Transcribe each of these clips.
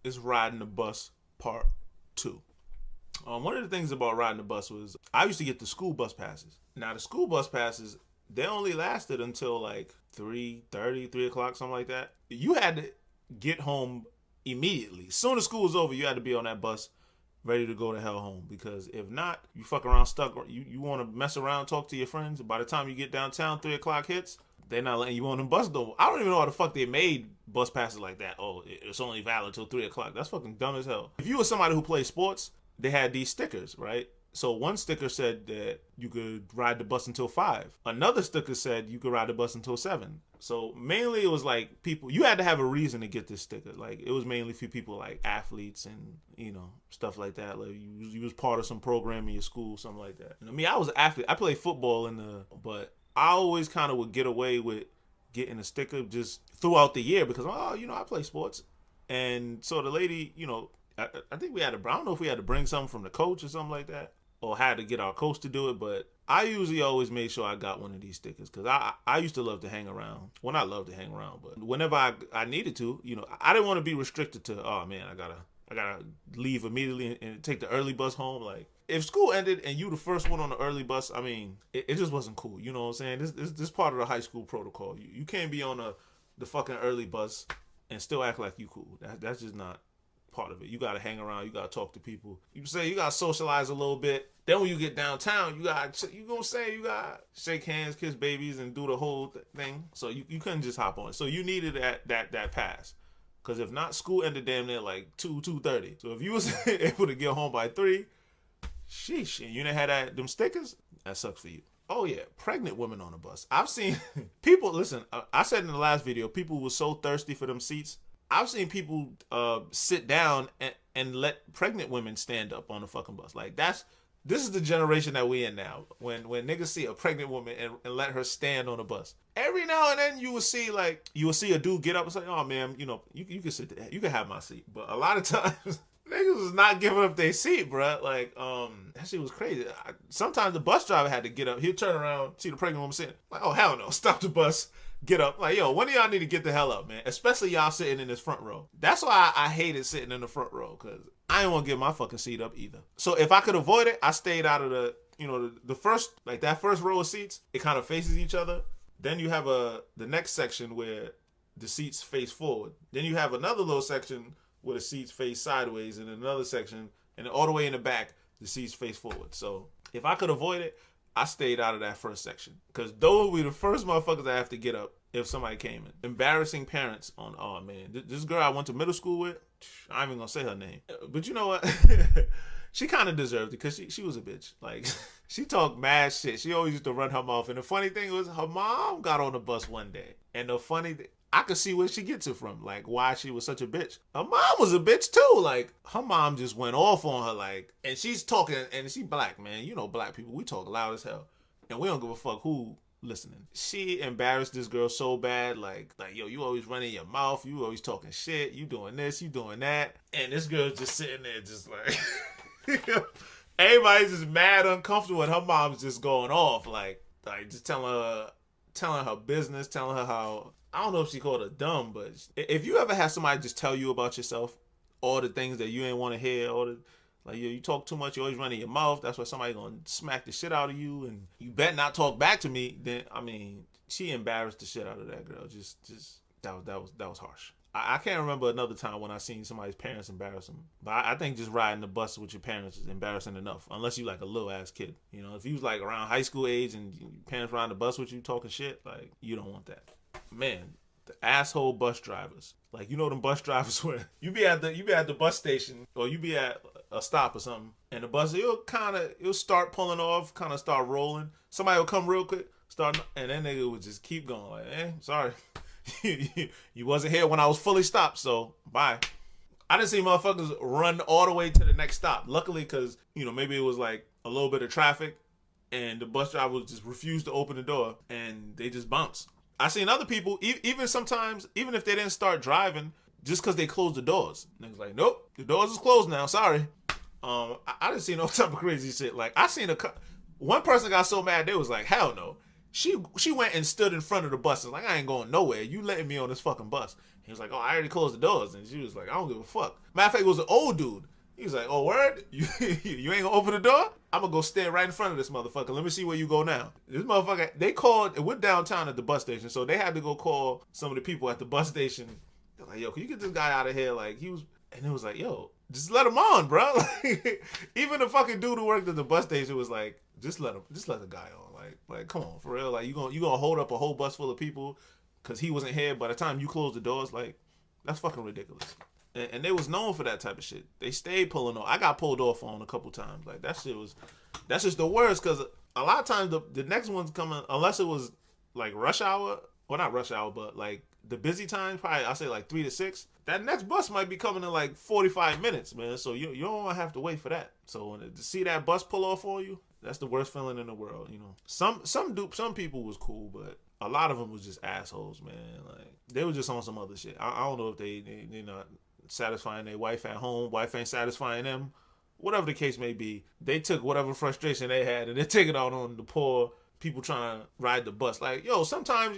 is riding the bus part two. One of the things about riding the bus was I used to get the school bus passes. Now the school bus passes, they only lasted until like 3:30, 3 o'clock, something like that. You had to get home immediately. As soon as school was over, you had to be on that bus ready to go to hell home, because if not, you fuck around stuck. You want to mess around, talk to your friends. By the time you get downtown, 3 o'clock hits, they're not letting you on the bus though. I don't even know how the fuck they made bus passes like that. Oh, it's only valid until 3 o'clock. That's fucking dumb as hell. If you were somebody who plays sports, they had these stickers, right? So one sticker said that you could ride the bus until 5. Another sticker said you could ride the bus until 7. So mainly it was like people, you had to have a reason to get this sticker. Like it was mainly for people like athletes and, stuff like that. Like you was part of some program in your school, something like that. I mean, I was an athlete. I played football but I always kind of would get away with getting a sticker just throughout the year because, I play sports. And so the lady, I think I don't know if we had to bring something from the coach or something like that, or had to get our coach to do it, but I usually always made sure I got one of these stickers because I used to love to hang around. Well, not love to hang around, but whenever I needed to, I didn't want to be restricted to, oh man, I gotta leave immediately and take the early bus home. Like if school ended and you the first one on the early bus, I mean, it just wasn't cool. You know what I'm saying? This part of the high school protocol. You can't be on the fucking early bus and still act like you cool. That's just not part of it. You gotta hang around. You gotta talk to people. You say you gotta socialize a little bit. Then when you get downtown, you gotta shake hands, kiss babies, and do the whole thing. So you couldn't just hop on. So you needed that pass. Because if not, school ended damn near like 2:30. So if you was able to get home by 3, sheesh, and you didn't have them stickers, that sucks for you. Oh yeah, pregnant women on the bus. I've seen people. Listen, I said in the last video, people were so thirsty for them seats. I've seen people sit down and let pregnant women stand up on the fucking bus. Like this is the generation that we in now. When niggas see a pregnant woman and let her stand on a bus. Every now and then you will see a dude get up and say, "Oh man, you can sit there. You can have my seat." But a lot of times niggas is not giving up their seat, bro. Like that shit was crazy. Sometimes the bus driver had to get up. He'd turn around, see the pregnant woman sitting. Like, oh hell no, stop the bus. Get up. Like, yo, when do y'all need to get the hell up, man? Especially y'all sitting in this front row. That's why I hated sitting in the front row, because I didn't want to get my fucking seat up either. So if I could avoid it, I stayed out of the first, like that first row of seats, it kind of faces each other. Then you have the next section where the seats face forward. Then you have another little section where the seats face sideways, and another section, and all the way in the back, the seats face forward. So if I could avoid it, I stayed out of that first section, because those were the first motherfuckers I have to get up if somebody came in. Embarrassing parents on, oh man, this girl I went to middle school with, I ain't even gonna say her name, but you know what? She kind of deserved it, because she was a bitch. Like, she talked mad shit. She always used to run her mouth, and the funny thing was, her mom got on the bus one day, and the funny thing, I could see where she gets it from, like why she was such a bitch. Her mom was a bitch too. Like her mom just went off on her, like, and she's talking, and she black, man. You know, black people, we talk loud as hell, and we don't give a fuck who listening. She embarrassed this girl so bad, like yo, you always running your mouth, you always talking shit, you doing this, you doing that, and this girl's just sitting there, just like everybody's just mad, uncomfortable, and her mom's just going off, like just telling her business, telling her how, I don't know if she called her dumb, but if you ever have somebody just tell you about yourself, all the things that you ain't want to hear, like you talk too much, you always running your mouth, that's why somebody gonna smack the shit out of you, and you bet not talk back to me. Then I mean, she embarrassed the shit out of that girl. Just that was harsh. I can't remember another time when I seen somebody's parents embarrass them. But I think just riding the bus with your parents is embarrassing enough. Unless you like a little ass kid. If you was like around high school age and your parents riding the bus with you talking shit, like you don't want that. Man, the asshole bus drivers. Like, them bus drivers where you be at the bus station, or you be at a stop or something, and the bus it'll start pulling off, kind of start rolling. Somebody will come real quick, and then nigga would just keep going. Like, sorry. You wasn't here when I was fully stopped, so bye. I didn't see motherfuckers run all the way to the next stop. Luckily, because, maybe it was like a little bit of traffic, and the bus driver just refused to open the door, and they just bounced. I seen other people, even sometimes, even if they didn't start driving, just because they closed the doors. Niggas like, nope, the doors is closed now, sorry. I didn't see no type of crazy shit. Like, I seen one person got so mad, they was like, hell no. She went and stood in front of the bus and was like, I ain't going nowhere. You letting me on this fucking bus. He was like, oh, I already closed the doors. And she was like, I don't give a fuck. Matter of fact, it was an old dude. He was like, oh, word? You ain't gonna open the door? I'm gonna go stand right in front of this motherfucker. Let me see where you go now. This motherfucker, they called, it went downtown at the bus station, so they had to go call some of the people at the bus station. They're like, yo, can you get this guy out of here? Like, he was, and it was like, yo, just let him on, bro. Like, even the fucking dude who worked at the bus station was like, just let the guy on. Like, come on, for real. Like, you gonna hold up a whole bus full of people because he wasn't here by the time you closed the doors? Like, that's fucking ridiculous. And they was known for that type of shit. They stayed pulling off. I got pulled off on a couple times. Like, that's just the worst, because a lot of times the next one's coming, unless it was like rush hour, well, not rush hour, but like the busy time, probably I'll say like 3 to 6. That next bus might be coming in like 45 minutes, man. So you don't want to have to wait for that. So to see that bus pull off on you, that's the worst feeling in the world, you know. Some people was cool, but a lot of them was just assholes, man. Like, they were just on some other shit. I don't know if they not satisfying their wife at home, wife ain't satisfying them, whatever the case may be. They took whatever frustration they had and they take it out on the poor people trying to ride the bus. Like, yo, sometimes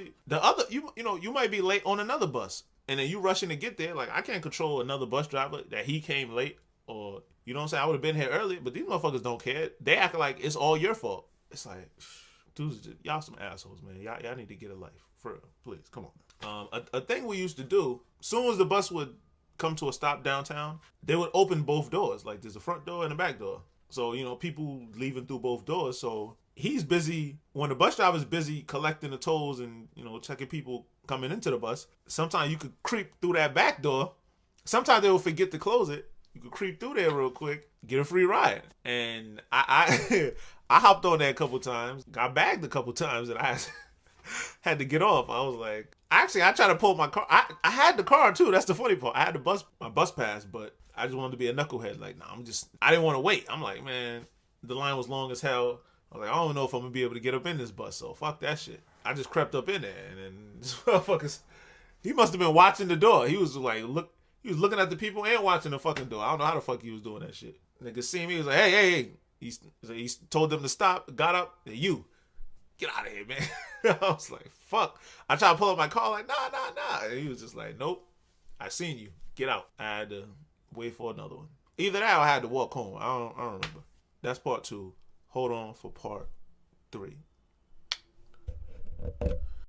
you might be late on another bus and then you rushing to get there. Like, I can't control another bus driver that he came late, or you know what I'm saying, I would have been here earlier, but these motherfuckers don't care. They act like it's all your fault. It's like, dudes, y'all some assholes, man. Y'all need to get a life, for real. Please, come on. A thing we used to do, soon as the bus would come to a stop downtown, they would open both doors. Like, there's a front door and a back door. So, you know, people leaving through both doors. So he's busy, when the bus driver's busy collecting the tolls and, you know, checking people coming into the bus, sometimes you could creep through that back door. Sometimes they will forget to close it. You could creep through there real quick, get a free ride. And I I hopped on there a couple times, got bagged a couple times, and I had to get off. I was like, actually, I tried to pull my car. I had the car too. That's the funny part. I had my bus pass, but I just wanted to be a knucklehead. Like, nah, I didn't want to wait. I'm like, man, the line was long as hell. I was like, I don't know if I'm gonna be able to get up in this bus, so fuck that shit. I just crept up in there, and then this motherfuckers, he must have been watching the door. He was like, he was looking at the people and watching the fucking door. I don't know how the fuck he was doing that shit. Nigga see me, he was like, hey. He told them to stop, got up, and you, get out of here, man. I was like, fuck. I tried to pull up my car, like, nah. And he was just like, nope, I seen you. Get out. I had to wait for another one. Either that or I had to walk home. I don't remember. That's part 2. Hold on for part 3.